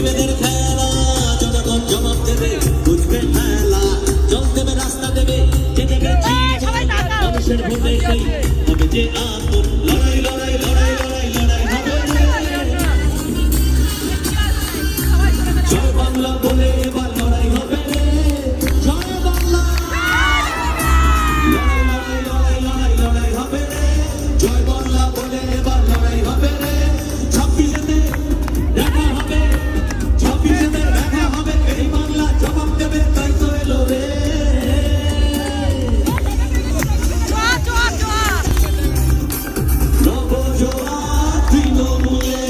বিবেদের খেলা, জনগণ জবাব দেবে, বুঝবে খেলা, জল দেবে, রাস্তা দেবে, যে দেবে মানুষের ভোটে সেই হবে যে আপন। লড়াই লড়াই লড়াই লড়াই লড়াই হবে জয় বাংলা বলে এবার লড়াই হবে রে, জয় বাংলা। লড়াই লড়াই লড়াই লড়াই লড়াই হবে রে, জয় বাংলা বলে এবার লড়াই হবে রে। 26-তে দেখা হবে, 26-তে দেখা হবে, এই বাংলা জবাব দেবে, তাই তো এলো রে। নবজোয়ার তৃণমূলে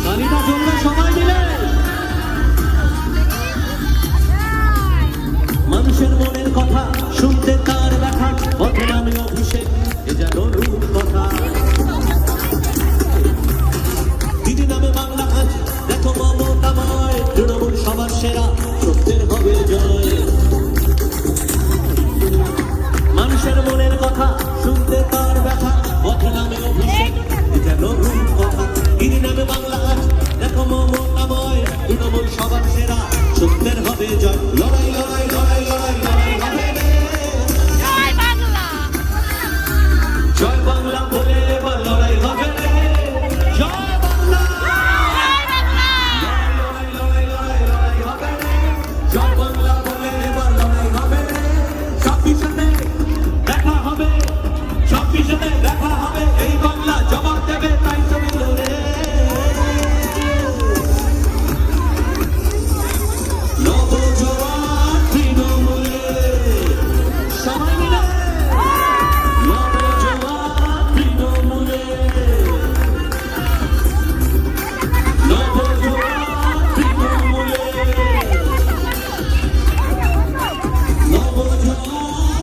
তালিটা চলবে সবাই মিলে। মানুষের মনের কথা শুনতে তার ব্যথা, পথে নামে অভিষেক, এ যেন রূপ কথা। দিদি নামে বাংলা আজ দেখো মমতাময়, তৃণমূল সবার সেরা, সত্যের হবে জয়। মানুষের মনের কথা শুনতে তার ব্যথা, পথে নামে অভিষেক, এ যেন রূপ কথা। দিদি নামে বাংলা আজ দেখো মমতাময়, তৃণমূল সবার সেরা, সত্যের হবে জয়। লড়াই লড়াই লড়াই লড়াই লড়াই